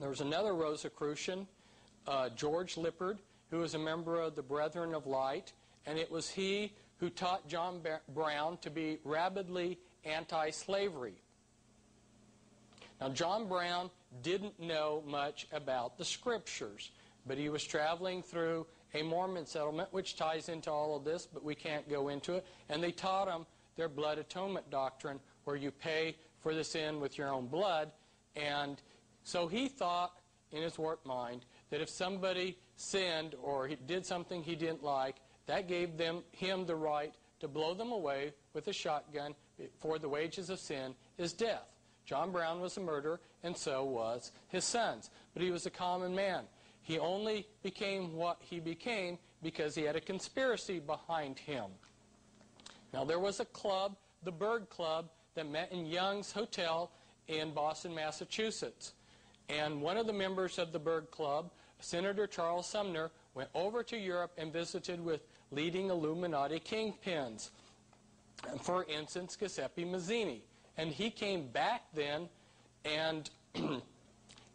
There was another Rosicrucian, George Lippard, who was a member of the Brethren of Light, and it was he who taught John Brown to be rabidly anti-slavery. Now, John Brown didn't know much about the Scriptures, but he was traveling through a Mormon settlement, which ties into all of this, but we can't go into it, and they taught him their blood atonement doctrine, where you pay for the sin with your own blood. And so he thought in his warped mind that if somebody sinned or he did something he didn't like, that gave him the right to blow them away with a shotgun, for the wages of sin is death. John Brown was a murderer, and so was his sons. But he was a common man. He only became what he became because he had a conspiracy behind him. Now, there was a club, the Berg Club, that met in Young's Hotel in Boston, Massachusetts. And one of the members of the Berg Club, Senator Charles Sumner, went over to Europe and visited with leading Illuminati kingpins. For instance, Giuseppe Mazzini. And he came back then and,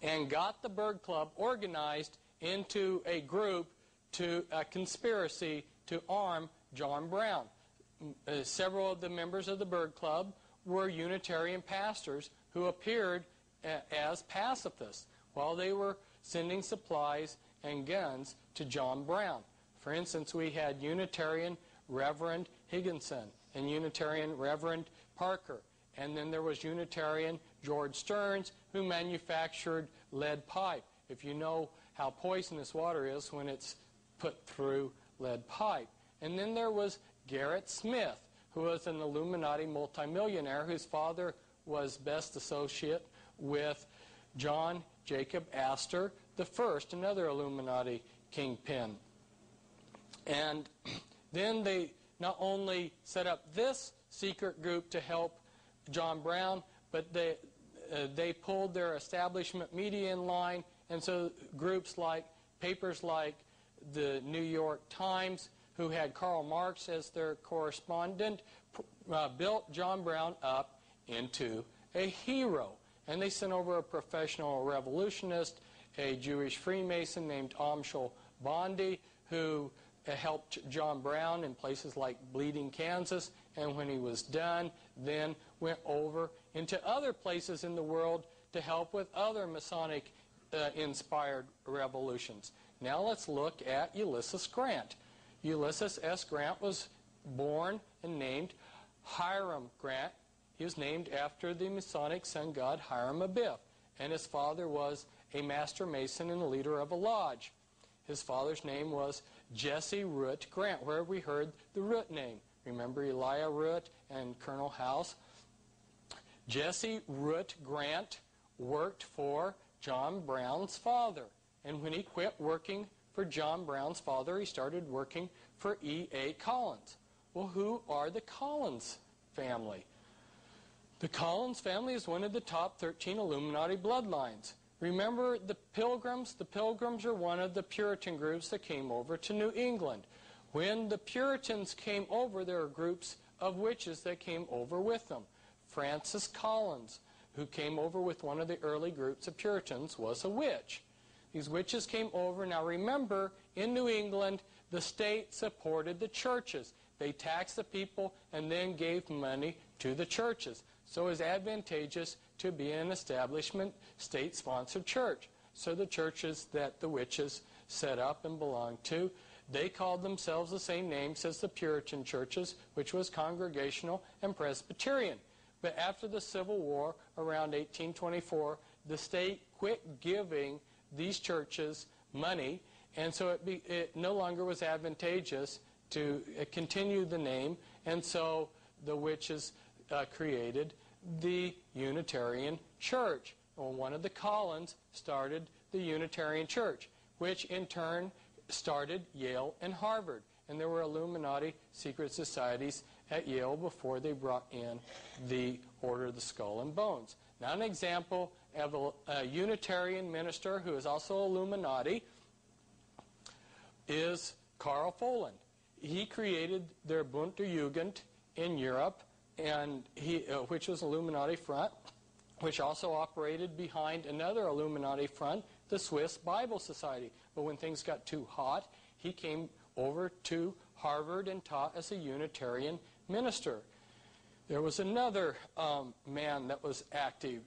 and got the Berg Club organized into a group, to a conspiracy to arm John Brown. Several of the members of the Berg Club were Unitarian pastors who appeared as pacifists while they were sending supplies and guns to John Brown. For instance, we had Unitarian Reverend Higginson and Unitarian Reverend Parker. And then there was Unitarian George Stearns, who manufactured lead pipe. If you know how poisonous water is when it's put through lead pipe. And then there was Garrett Smith, who was an Illuminati multimillionaire whose father was best associate with John Jacob Astor I, another Illuminati kingpin. And then they not only set up this secret group to help John Brown, but they pulled their establishment media in line, and so groups like, papers like the New York Times, who had Karl Marx as their correspondent, built John Brown up into a hero. And they sent over a professional revolutionist, a Jewish Freemason named Amschel Bondi, who helped John Brown in places like Bleeding, Kansas, and when he was done, then went over into other places in the world to help with other Masonic inspired revolutions. Now let's look at Ulysses Grant. Ulysses S. Grant was born and named Hiram Grant. He was named after the Masonic sun god Hiram Abiff, and his father was a master mason and a leader of a lodge. His father's name was Jesse Root Grant, where we heard the Root name. Remember Elijah Root and Colonel House? Jesse Root Grant worked for John Brown's father. And when he quit working for John Brown's father, he started working for E.A. Collins. Well, who are the Collins family? The Collins family is one of the top 13 Illuminati bloodlines. Remember the Pilgrims? The Pilgrims are one of the Puritan groups that came over to New England. When the Puritans came over, there were groups of witches that came over with them. Frances Collins, who came over with one of the early groups of Puritans, was a witch. These witches came over. Now remember, in New England, the state supported the churches. They taxed the people and then gave money to the churches. So it was advantageous to be an establishment, state-sponsored church. So the churches that the witches set up and belonged to, they called themselves the same names as the Puritan churches, which was Congregational and Presbyterian. But after the Civil War, around 1824, the state quit giving these churches money, and so it no longer was advantageous to continue the name, and so the witches created the Unitarian Church. Well, one of the Collins started the Unitarian Church, which in turn started Yale and Harvard. And there were Illuminati secret societies at Yale before they brought in the Order of the Skull and Bones. Now an example of a Unitarian minister who is also Illuminati is Karl Foland. He created their Bunte Jugend in Europe, and which was Illuminati front, which also operated behind another Illuminati front, the Swiss Bible Society. But when things got too hot, he came over to Harvard and taught as a Unitarian minister. There was another man that was active,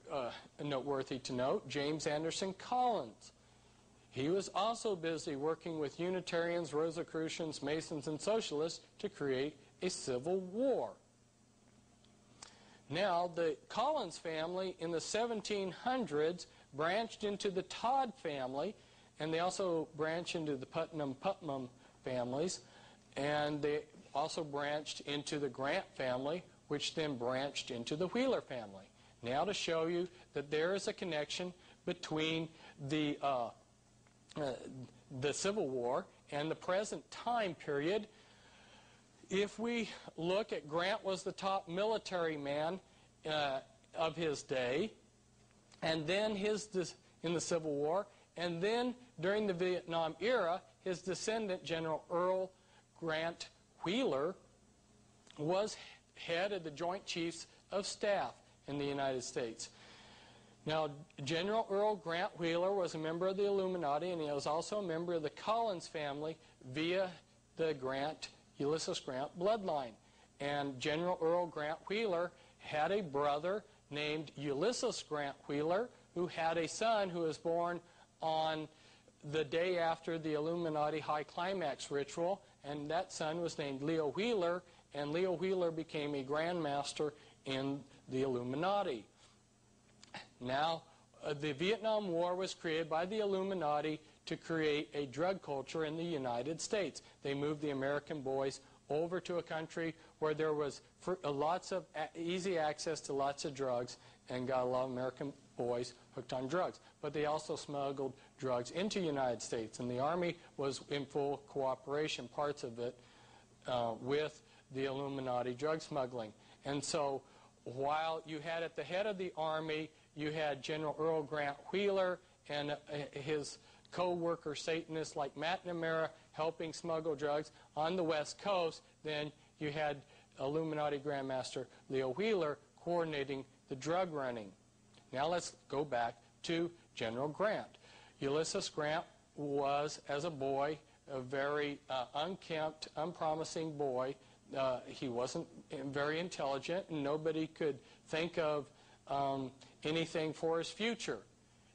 noteworthy to note, James Anderson Collins. He was also busy working with Unitarians, Rosicrucians, Masons, and Socialists to create a civil war. Now, the Collins family in the 1700s branched into the Todd family, and they also branched into the Putnam families, and they also branched into the Grant family, which then branched into the Wheeler family. Now, to show you that there is a connection between the Civil War and the present time period, if we look at Grant was the top military man of his day, and then in the Civil War, and then during the Vietnam era, his descendant, General Earl Grant Wheeler, was head of the Joint Chiefs of Staff in the United States. Now, General Earl Grant Wheeler was a member of the Illuminati, and he was also a member of the Collins family via the Ulysses Grant bloodline. And General Earl Grant Wheeler had a brother named Ulysses Grant Wheeler, who had a son who was born on the day after the Illuminati High Climax ritual, and that son was named Leo Wheeler, and Leo Wheeler became a Grand Master in the Illuminati. Now, the Vietnam War was created by the Illuminati to create a drug culture in the United States. They moved the American boys over to a country where there was lots of easy access to lots of drugs, and got a lot of American boys hooked on drugs. But they also smuggled drugs into the United States, and the Army was in full cooperation, parts of it, with the Illuminati drug smuggling. And so while you had at the head of the Army, you had General Earl Grant Wheeler and his co-worker Satanists like McNamara helping smuggle drugs on the West Coast, then you had Illuminati Grandmaster Leo Wheeler coordinating the drug running. Now let's go back to General Grant. Ulysses Grant was, as a boy, a very unkempt, unpromising boy. He wasn't very intelligent, and nobody could think of anything for his future.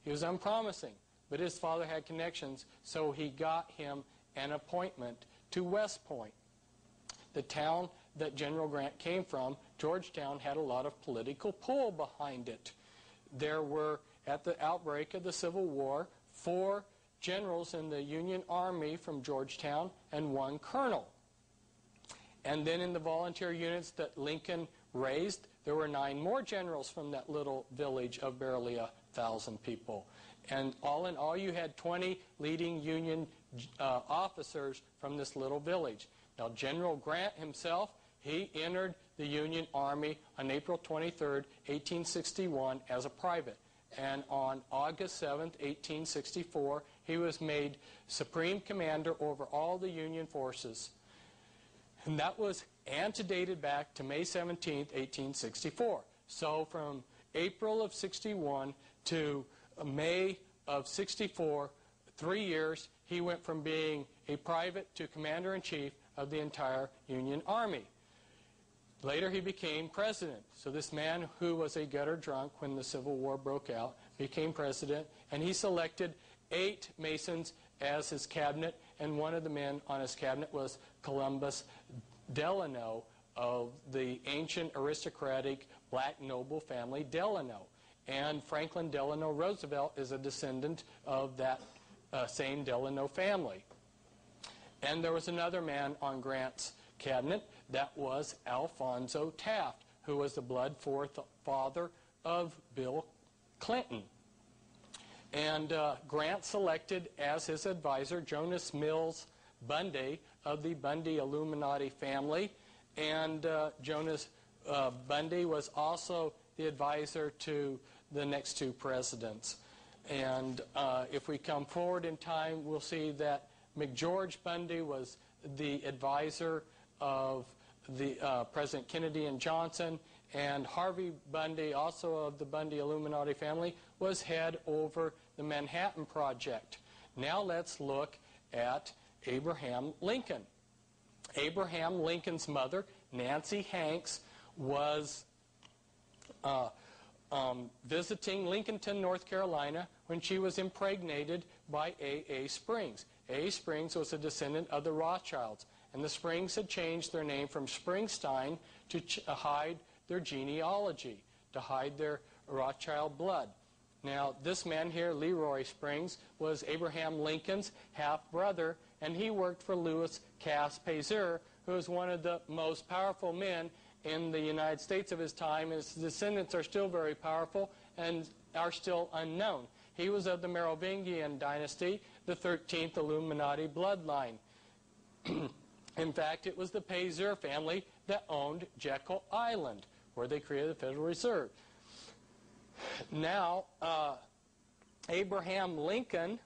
He was unpromising, but his father had connections, so he got him an appointment to West Point. The town that General Grant came from, Georgetown, had a lot of political pull behind it. There were, at the outbreak of the Civil War, 4 generals in the Union Army from Georgetown and 1 colonel. And then in the volunteer units that Lincoln raised, there were 9 more generals from that little village of barely 1,000 people. And all in all, you had 20 leading Union officers from this little village. Now, General Grant himself, he entered the Union Army on April 23rd, 1861 as a private. And on August 7th, 1864, he was made Supreme Commander over all the Union forces. And that was antedated back to May 17th, 1864. So from April of 61 to May of 64, 3 years, he went from being a private to Commander-in-Chief of the entire Union Army. Later he became president. So this man who was a gutter drunk when the Civil War broke out became president, and he selected 8 Masons as his cabinet, and one of the men on his cabinet was Columbus Delano of the ancient aristocratic black noble family Delano. And Franklin Delano Roosevelt is a descendant of that same Delano family. And there was another man on Grant's cabinet, that was Alphonso Taft, who was the blood father of Bill Clinton. And Grant selected as his advisor Jonas Mills Bundy of the Bundy Illuminati family. And Jonas Bundy was also the advisor to the next 2 presidents. And if we come forward in time, we'll see that McGeorge Bundy was the advisor of the President Kennedy and Johnson, And Harvey Bundy, also of the Bundy Illuminati family, was head over the Manhattan Project. Now let's look at Abraham Lincoln. Abraham Lincoln's mother, Nancy Hanks, was visiting Lincolnton, North Carolina, when she was impregnated by A.A. Springs. A.A. Springs was a descendant of the Rothschilds, and the Springs had changed their name from Springstein to hide their genealogy, to hide their Rothschild blood. Now, this man here, Leroy Springs, was Abraham Lincoln's half-brother, and he worked for Louis Cass-Paseur, who was one of the most powerful men in the United States of his time. His descendants are still very powerful and are still unknown. He was of the Merovingian dynasty, the 13th Illuminati bloodline. In fact, it was the Paseur family that owned Jekyll Island, where they created the Federal Reserve. Now, Abraham Lincoln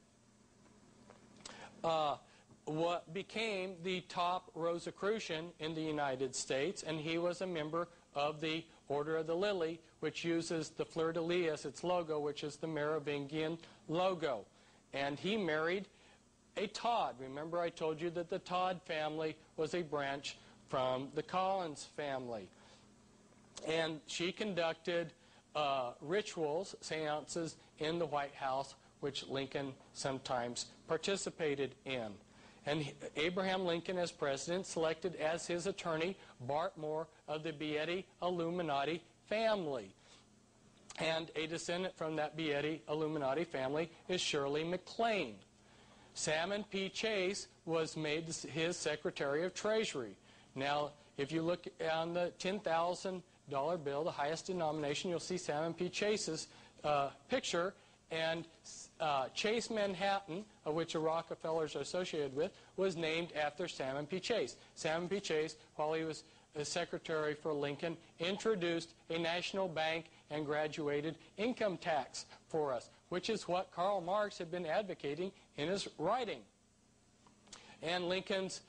became the top Rosicrucian in the United States, and he was a member of the Order of the Lily, which uses the fleur-de-lis as its logo, which is the Merovingian logo. And he married a Todd. Remember, I told you that the Todd family was a branch from the Collins family. And she conducted rituals, seances, in the White House, which Lincoln sometimes participated in. And Abraham Lincoln, as president, selected as his attorney Bart Moore of the Beatty Illuminati family. And a descendant from that Beatty Illuminati family is Shirley MacLaine. Salmon P. Chase was made his Secretary of Treasury. Now, if you look on the $10,000 bill, the highest denomination, you'll see Salmon P. Chase's picture, and Chase Manhattan, of which the Rockefellers are associated with, was named after Salmon P. Chase. Salmon P. Chase, while he was a secretary for Lincoln, introduced a national bank and graduated income tax for us, which is what Karl Marx had been advocating in his writing. And Lincoln's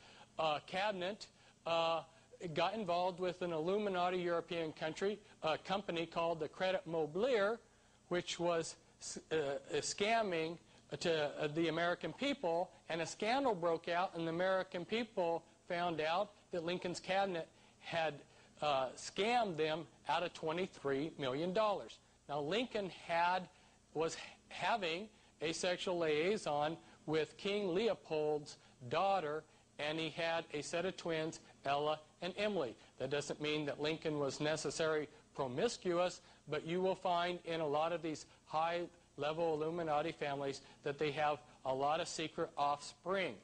cabinet got involved with an Illuminati European company called the Credit Mobilier, which was scamming to the American people, and a scandal broke out, and the American people found out that Lincoln's cabinet had scammed them out of $23 million. Now, Lincoln was having a sexual liaison with King Leopold's daughter, and he had a set of twins, Ella and Emily. That doesn't mean that Lincoln was necessarily promiscuous, but you will find in a lot of these high-level Illuminati families that they have a lot of secret offspring.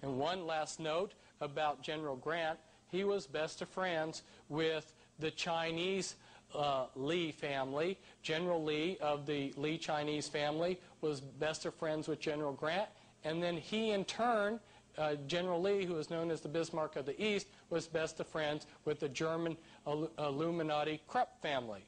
And one last note about General Grant: he was best of friends with the Chinese Li family. General Li of the Li Chinese family was best of friends with General Grant, and then he in turn, General Li, who is known as the Bismarck of the East, was best of friends with the German Illuminati Krupp family.